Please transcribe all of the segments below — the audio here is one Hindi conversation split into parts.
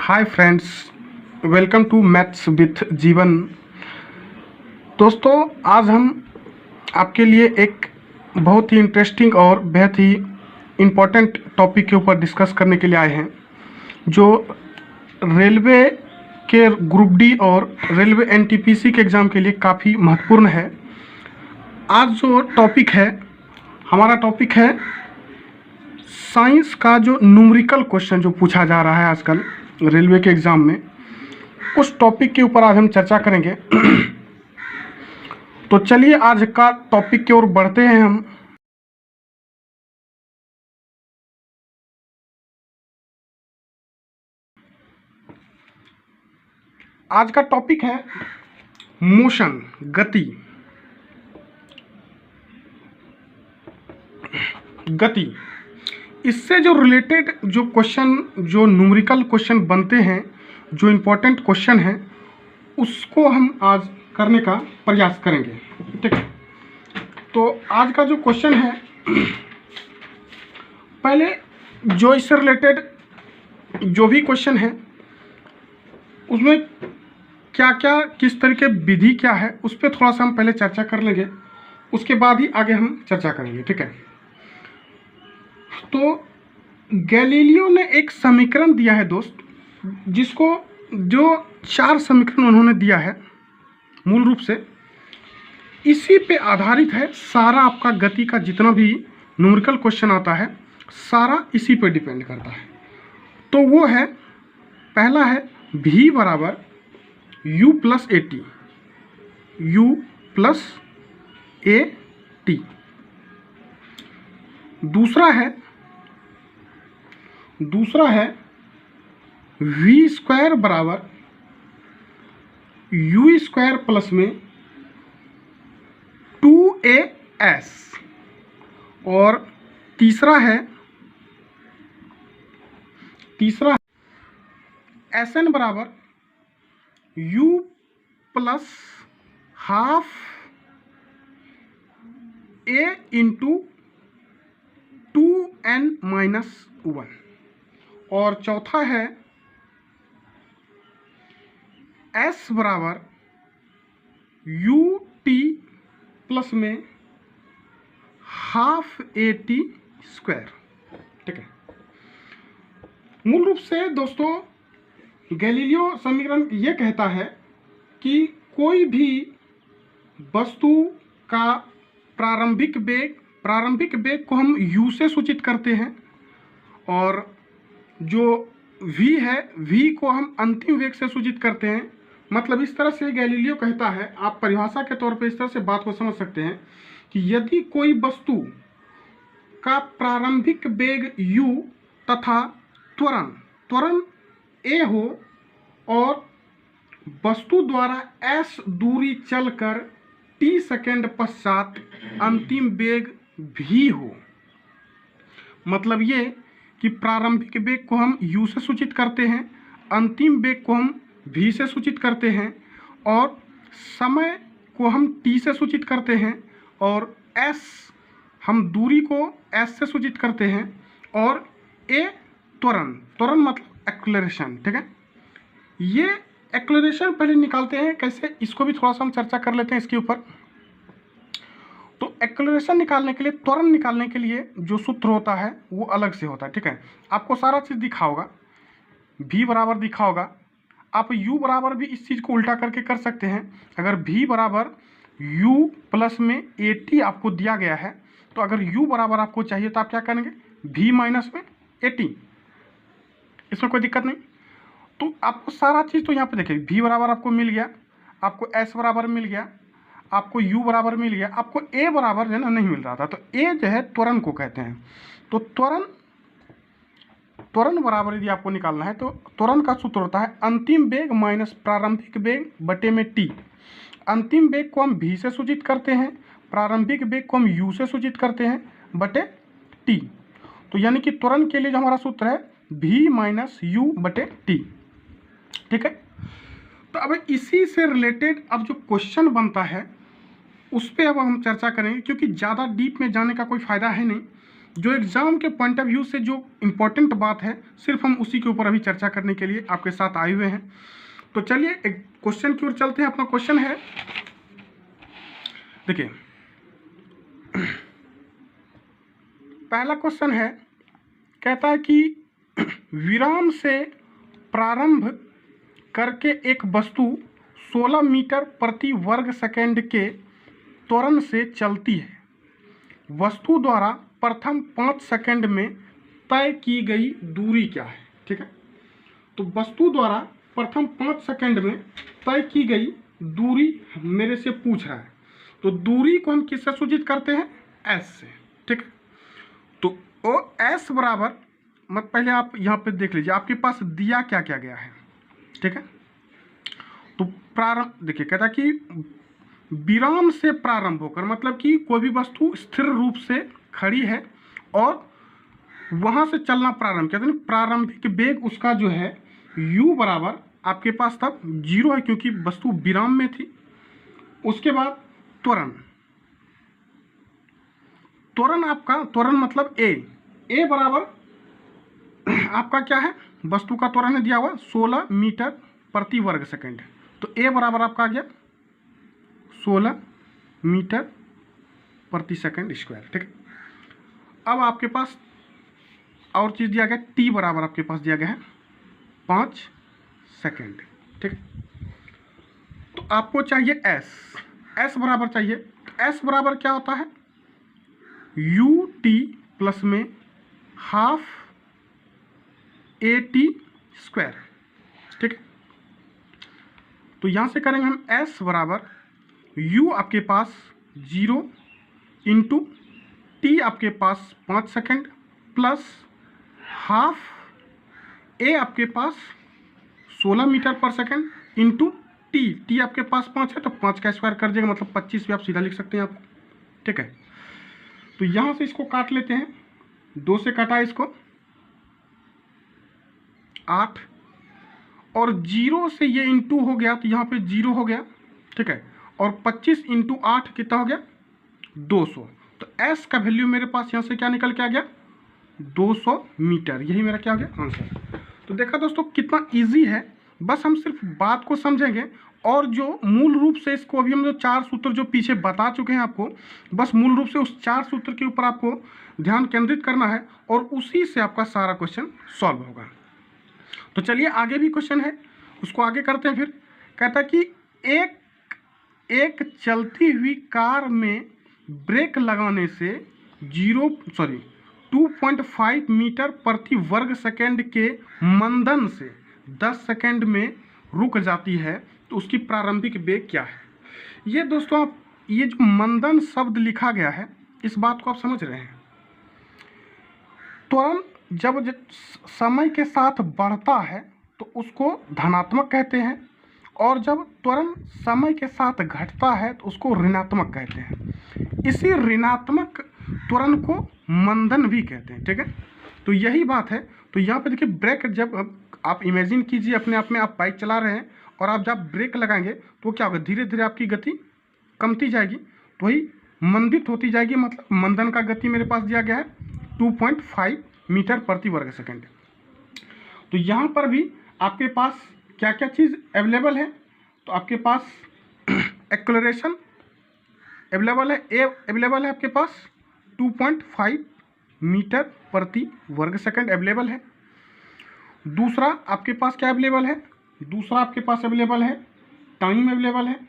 Hi friends, welcome to maths with Jeevan. दोस्तों, आज हम आपके लिए एक बहुत ही इंटरेस्टिंग और बेहद ही इम्पोर्टेंट टॉपिक के ऊपर डिस्कस करने के लिए आए हैं, जो रेलवे के ग्रुप डी और रेलवे एनटीपीसी के एग्ज़ाम के लिए काफ़ी महत्वपूर्ण है। आज जो टॉपिक है, हमारा टॉपिक है साइंस का जो न्यूमेरिकल क्वेश्चन जो पूछा जा रहा है आजकल रेलवे के एग्ज़ाम में, उस टॉपिक के ऊपर आज हम चर्चा करेंगे। तो चलिए आज का टॉपिक की ओर बढ़ते हैं हम। आज का टॉपिक है मोशन, गति। इससे जो रिलेटेड जो क्वेश्चन, जो न्यूमेरिकल क्वेश्चन बनते हैं, जो इम्पोर्टेंट क्वेश्चन हैं, उसको हम आज करने का प्रयास करेंगे। ठीक है, तो आज का जो क्वेश्चन है, पहले जो इससे रिलेटेड जो भी क्वेश्चन है उसमें क्या क्या, किस तरह के विधि क्या है, उस पर थोड़ा सा हम पहले चर्चा कर लेंगे, उसके बाद ही आगे हम चर्चा करेंगे। ठीक है, तो गैलीलियो ने एक समीकरण दिया है दोस्त, जिसको जो 4 समीकरण उन्होंने दिया है, मूल रूप से इसी पे आधारित है सारा आपका गति का जितना भी न्यूमेरिकल क्वेश्चन आता है, सारा इसी पे डिपेंड करता है। तो वो है, पहला है v बराबर u plus A T, u plus A T. दूसरा है v स्क्वायर बराबर u स्क्वायर प्लस में 2as। और तीसरा है Sn बराबर u plus half a into 2n minus 1। और चौथा है s बराबर u t प्लस में हाफ ए टी स्क्वायर। ठीक है, मूल रूप से दोस्तों गैलीलियो समीकरण ये कहता है कि कोई भी वस्तु का प्रारंभिक वेग को हम u से सूचित करते हैं, और जो v है, v को हम अंतिम वेग से सूचित करते हैं। मतलब इस तरह से गैलीलियो कहता है, आप परिभाषा के तौर पे इस तरह से बात को समझ सकते हैं कि यदि कोई वस्तु का प्रारंभिक वेग u तथा त्वरण a हो और वस्तु द्वारा s दूरी चलकर t सेकेंड पश्चात अंतिम वेग v हो, मतलब ये कि प्रारंभिक वेग को हम u से सूचित करते हैं, अंतिम वेग को हम v से सूचित करते हैं, और समय को हम t से सूचित करते हैं, और s हम दूरी को s से सूचित करते हैं, और a त्वरण मतलब एक्सेलरेशन। ठीक है, ये एक्सेलरेशन पहले निकालते हैं कैसे, इसको भी थोड़ा सा हम चर्चा कर लेते हैं इसके ऊपर। तो एक्सेलरेशन निकालने के लिए, त्वरण निकालने के लिए जो सूत्र होता है वो अलग से होता है। ठीक है, आपको सारा चीज़ दिखा होगा, v बराबर दिखा होगा। आप u बराबर भी इस चीज़ को उल्टा करके कर सकते हैं। अगर v बराबर u प्लस में ए टी आपको दिया गया है, तो अगर u बराबर आपको चाहिए तो आप क्या करेंगे, v माइनस में ए टी, इसमें कोई दिक्कत नहीं। तो आपको सारा चीज़ तो यहाँ पे देखिए, v बराबर आपको मिल गया, आपको s बराबर मिल गया, आपको u बराबर मिल गया, आपको a बराबर जो है ना नहीं मिल रहा था। तो a जो है त्वरण को कहते हैं। तो त्वरण बराबर यदि आपको निकालना है तो त्वरण का सूत्र होता है अंतिम वेग माइनस प्रारंभिक वेग बटे में t। अंतिम वेग को हम v से सूचित करते हैं, प्रारंभिक वेग को हम u से सूचित करते हैं बटे t। तो यानी कि त्वरण के लिए जो हमारा सूत्र है v माइनस u बटे t। ठीक है, तो अब इसी से रिलेटेड अब जो क्वेश्चन बनता है उस पर अब हम चर्चा करेंगे, क्योंकि ज़्यादा डीप में जाने का कोई फ़ायदा है नहीं। जो एग्ज़ाम के पॉइंट ऑफ व्यू से जो इम्पोर्टेंट बात है सिर्फ हम उसी के ऊपर अभी चर्चा करने के लिए आपके साथ आए हुए हैं। तो चलिए एक क्वेश्चन की ओर चलते हैं। अपना क्वेश्चन है, देखिए पहला क्वेश्चन है, कहता है कि विराम से प्रारंभ करके एक वस्तु 16 मीटर प्रति वर्ग सेकंड के त्वरण से चलती है। वस्तु द्वारा प्रथम 5 सेकंड में तय की गई दूरी क्या है? ठीक है, तो वस्तु द्वारा प्रथम 5 सेकंड में तय की गई दूरी मेरे से पूछ रहा है। तो दूरी को हम किससे सूचित करते हैं? एस से। ठीक है, तो ओ एस बराबर, मत पहले आप यहाँ पे देख लीजिए आपके पास दिया क्या क्या गया है। ठीक है, तो प्रारंभ देखिए, कहता कि विराम से प्रारंभ होकर, मतलब कि कोई भी वस्तु स्थिर रूप से खड़ी है और वहाँ से चलना प्रारंभ किया, तो प्रारंभिक वेग उसका जो है u बराबर आपके पास तब 0 है क्योंकि वस्तु विराम में थी। उसके बाद त्वरण, त्वरण आपका, त्वरण मतलब a बराबर आपका क्या है? वस्तु का त्वरण है दिया हुआ 16 मीटर प्रति वर्ग सेकंड। तो a बराबर आपका आ गया 16 मीटर प्रति सेकंड स्क्वायर। ठीक है, अब आपके पास और चीज़ दिया गया, t बराबर आपके पास दिया गया है 5 सेकंड। ठीक, तो आपको चाहिए s बराबर चाहिए। s बराबर क्या होता है? ut प्लस में हाफ at स्क्वायर। ठीक है, तो यहाँ से करेंगे हम s बराबर u आपके पास 0 इंटू t आपके पास 5 सेकंड प्लस हाफ a आपके पास 16 मीटर पर सेकंड इंटू t आपके पास 5 है तो 5 का स्क्वायर कर देगा, मतलब 25 भी आप सीधा लिख सकते हैं आप। ठीक है, तो यहाँ से इसको काट लेते हैं, 2 से काटा इसको 8 और 0 से ये इंटू हो गया तो यहाँ पे 0 हो गया। ठीक है, और 25 इंटू 8 कितना हो गया? 200। तो s का वैल्यू मेरे पास यहाँ से क्या निकल के आ गया? 200 मीटर। यही मेरा क्या हो गया? आंसर। तो देखा दोस्तों कितना इजी है, बस हम सिर्फ बात को समझेंगे और जो मूल रूप से इसको अभी हम जो 4 सूत्र जो पीछे बता चुके हैं आपको, बस मूल रूप से उस 4 सूत्र के ऊपर आपको ध्यान केंद्रित करना है और उसी से आपका सारा क्वेश्चन सॉल्व होगा। तो चलिए आगे भी क्वेश्चन है, उसको आगे करते हैं। फिर कहता कि एक चलती हुई कार में ब्रेक लगाने से 2.5 मीटर प्रति वर्ग सेकंड के मंदन से 10 सेकंड में रुक जाती है, तो उसकी प्रारंभिक वेग क्या है? ये दोस्तों आप, ये जो मंदन शब्द लिखा गया है इस बात को आप समझ रहे हैं। त्वरण जब समय के साथ बढ़ता है तो उसको धनात्मक कहते हैं और जब त्वरण समय के साथ घटता है तो उसको ऋणात्मक कहते हैं। इसी ऋणात्मक त्वरण को मंदन भी कहते हैं। ठीक है, तो यही बात है। तो यहाँ पे देखिए ब्रेक, जब आप इमेजिन कीजिए अपने आप में आप बाइक चला रहे हैं और आप जब ब्रेक लगाएंगे तो क्या होगा? धीरे धीरे आपकी गति कमती जाएगी, तो वही मंदित होती जाएगी। मतलब मंदन का गति मेरे पास दिया गया है 2.5 मीटर प्रति वर्ग सेकंड। तो यहाँ पर भी आपके पास क्या क्या चीज़ अवेलेबल है? तो आपके पास एक्सेलरेशन अवेलेबल है, ए अवेलेबल है आपके पास 2.5 मीटर प्रति वर्ग सेकंड अवेलेबल है। दूसरा आपके पास क्या अवेलेबल है? दूसरा आपके पास अवेलेबल है टाइम अवेलेबल है।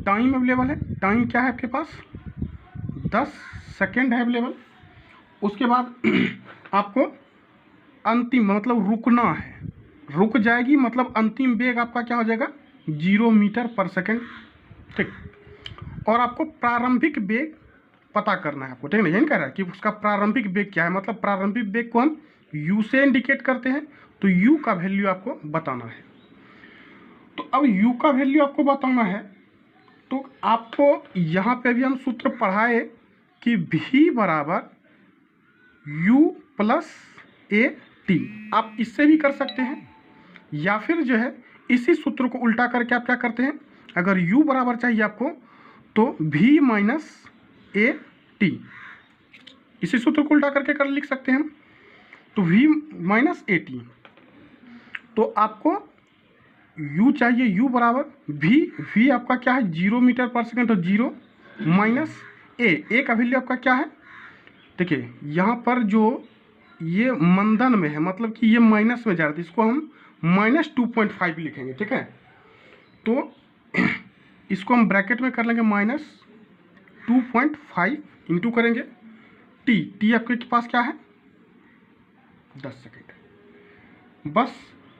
टाइम अवेलेबल है, टाइम क्या है आपके पास? 10 सेकंड है अवेलेबल। उसके बाद आपको अंतिम मतलब रुकना है, रुक जाएगी मतलब अंतिम वेग आपका क्या हो जाएगा? 0 मीटर पर सेकंड। ठीक, और आपको प्रारंभिक वेग पता करना है आपको। ठीक है, यही कह रहा है कि उसका प्रारंभिक वेग क्या है, मतलब प्रारंभिक वेग को हम u से इंडिकेट करते हैं, तो u का वैल्यू आपको बताना है। तो अब u का वैल्यू आपको बताना है तो आपको यहाँ पे भी हम सूत्र पढ़ाए कि v बराबर u प्लस a t। आप इससे भी कर सकते हैं या फिर जो है इसी सूत्र को उल्टा करके आप क्या करते हैं, अगर u बराबर चाहिए आपको तो v माइनस a टी। इसी सूत्र को उल्टा करके कर लिख सकते हैं हम। तो v माइनस ए टी। तो आपको u चाहिए, u बराबर v आपका क्या है 0 मीटर पर सेकेंड, तो 0 माइनस ए का वैल्यू आपका क्या है, देखिए यहाँ पर जो ये मंदन में है, मतलब कि ये माइनस में जा रहा है, इसको हम -2.5 लिखेंगे, ठीक है। तो इसको हम ब्रैकेट में कर लेंगे -2.5 इंटू करेंगे टी आपके पास क्या है 10 सेकेंड। बस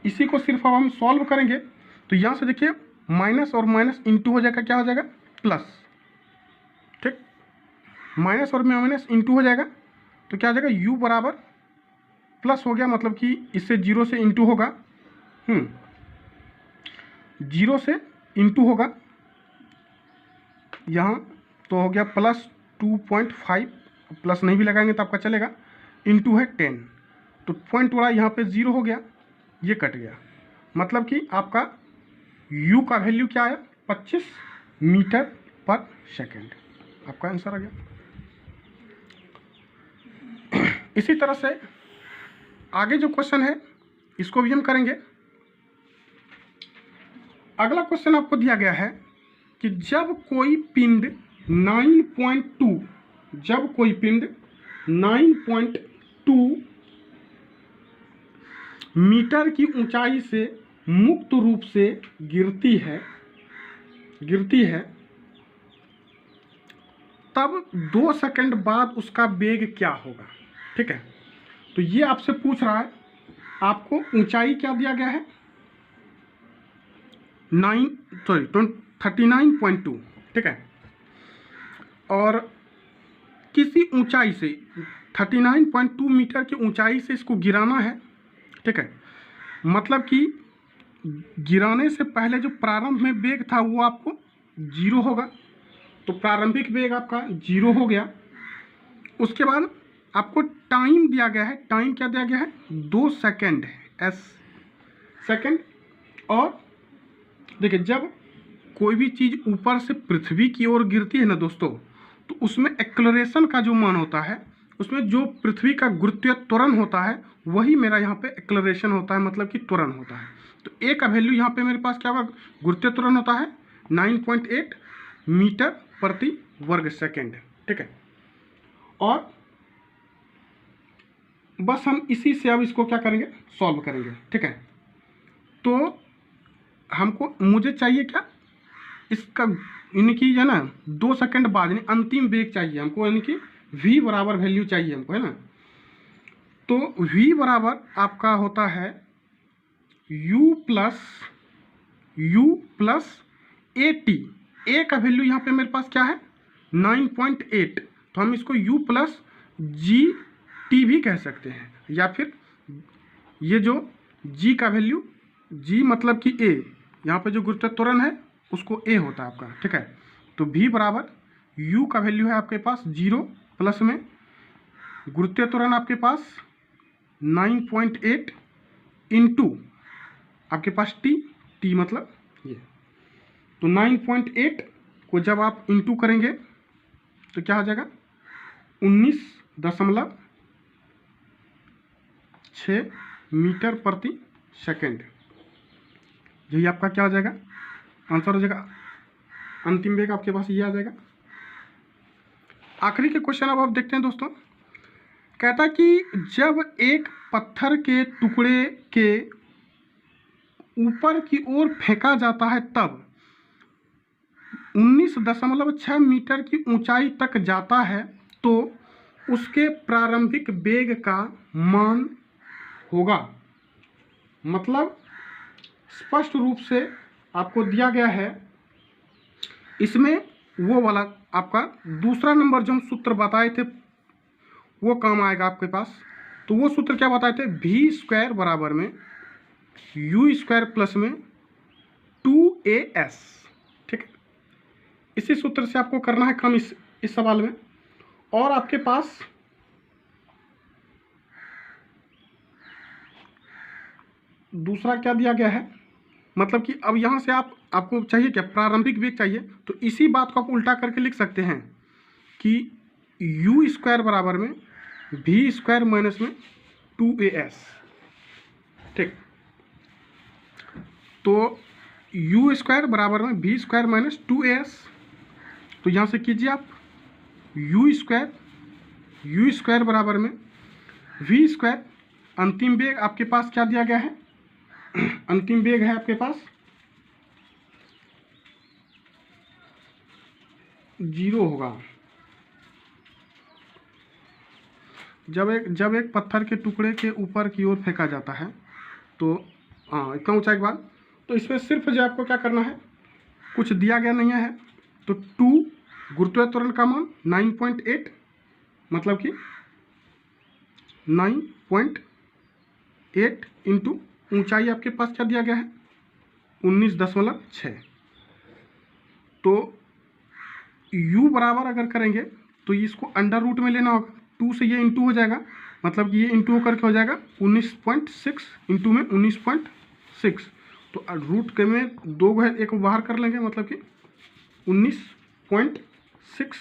इसी को सिर्फ अब हम सॉल्व करेंगे। तो यहाँ से देखिए माइनस और माइनस इंटू हो जाएगा, क्या हो जाएगा प्लस, ठीक। माइनस और माइनस इंटू हो जाएगा तो क्या हो जाएगा u बराबर प्लस हो गया, मतलब कि इससे 0 से इंटू होगा, 0 से इंटू होगा यहाँ, तो हो गया +2.5, प्लस नहीं भी लगाएंगे तो आपका चलेगा, इंटू है 10, तो पॉइंट वाला यहाँ पे 0 हो गया, ये कट गया, मतलब कि आपका u का वैल्यू क्या है 25 मीटर पर सेकेंड, आपका आंसर आ गया। इसी तरह से आगे जो क्वेश्चन है इसको भी हम करेंगे। अगला क्वेश्चन आपको दिया गया है कि जब कोई पिंड 9.2 मीटर की ऊंचाई से मुक्त रूप से गिरती है तब 2 सेकंड बाद उसका वेग क्या होगा, ठीक है। तो ये आपसे पूछ रहा है, आपको ऊंचाई क्या दिया गया है 39.2, ठीक है, और किसी ऊंचाई से 39.2 मीटर की ऊंचाई से इसको गिराना है, ठीक है। मतलब कि गिराने से पहले जो प्रारंभ में वेग था वो आपको 0 होगा, तो प्रारंभिक वेग आपका 0 हो गया। उसके बाद आपको टाइम दिया गया है, टाइम क्या दिया गया है 2 सेकेंड सेकेंड। और देखिए जब कोई भी चीज़ ऊपर से पृथ्वी की ओर गिरती है ना दोस्तों, तो उसमें एक्सेलरेशन का जो मान होता है, उसमें जो पृथ्वी का गुरुत्वीय त्वरण होता है वही मेरा यहाँ पे एक्सेलरेशन होता है, मतलब कि त्वरण होता है। तो ए का वैल्यू यहाँ पे मेरे पास क्या होगा, गुरुत्वीय त्वरण होता है 9.8 मीटर प्रति वर्ग सेकेंड, ठीक है। और बस हम इसी से अब इसको क्या करेंगे, सॉल्व करेंगे, ठीक है। तो मुझे चाहिए क्या इसका, यानी कि है ना 2 सेकंड बाद, यानी अंतिम वेग चाहिए हमको, यानी कि v बराबर वैल्यू चाहिए हमको, है ना। तो v बराबर आपका होता है u प्लस ए टी। ए का वैल्यू यहाँ पे मेरे पास क्या है 9.8, तो हम इसको u प्लस जी टी भी कह सकते हैं, या फिर ये जो g का वैल्यू, g मतलब कि a, यहाँ पे जो गुरुत्वीय त्वरण है उसको a होता है आपका, ठीक है। तो v बराबर u का वैल्यू है आपके पास 0, प्लस में गुरुत्वीय त्वरण आपके पास 9.8 इंटू आपके पास t मतलब ये, तो 9.8 को जब आप इंटू करेंगे तो क्या हो जाएगा 19.6 मीटर प्रति सेकेंड। यही आपका क्या हो जाएगा आंसर हो जाएगा, अंतिम वेग आपके पास ये आ जाएगा। आखिरी के क्वेश्चन अब आप देखते हैं दोस्तों। कहता है कि जब एक पत्थर के टुकड़े के ऊपर की ओर फेंका जाता है तब 19.6 मीटर की ऊंचाई तक जाता है, तो उसके प्रारंभिक वेग का मान होगा। मतलब स्पष्ट रूप से आपको दिया गया है, इसमें वो वाला आपका दूसरा नंबर जो हम सूत्र बताए थे वो काम आएगा आपके पास। तो वो सूत्र क्या बताए थे, v² बराबर में u² प्लस में 2as, ठीक है। इसी सूत्र से आपको करना है काम इस सवाल में। और आपके पास दूसरा क्या दिया गया है, मतलब कि अब यहाँ से आपको चाहिए क्या प्रारंभिक वेग चाहिए, तो इसी बात को आप उल्टा करके लिख सकते हैं कि यू स्क्वायर बराबर में वी स्क्वायर माइनस में 2as, ठीक। तो यू स्क्वायर बराबर में वी स्क्वायर माइनस 2as, तो यहाँ से कीजिए आप यू स्क्वायर बराबर में वी स्क्वायर, अंतिम वेग आपके पास क्या दिया गया है, अंतिम वेग है आपके पास 0 होगा। जब एक पत्थर के टुकड़े के ऊपर की ओर फेंका जाता है तो इतना ऊंचाई के बाद, तो इसमें सिर्फ जो आपको क्या करना है, कुछ दिया गया नहीं है, तो 2 गुरुत्वाकर्षण त्वरण का मान 9.8, मतलब कि 9.8 इंटू ऊंचाई आपके पास क्या दिया गया है 19.6। तो u बराबर अगर करेंगे तो इसको अंडर रूट में लेना होगा, 2 से ये इंटू हो जाएगा, मतलब कि ये इंटू होकर के हो जाएगा 19.6 इंटू में 19.6, तो रूट के में 2 है, एक बाहर कर लेंगे, मतलब कि 19.6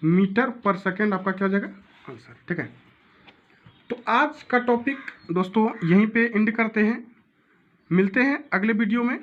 मीटर पर सेकेंड आपका क्या हो जाएगा आंसर, ठीक है। तो आज का टॉपिक दोस्तों यहीं पे एंड करते हैं, मिलते हैं अगले वीडियो में।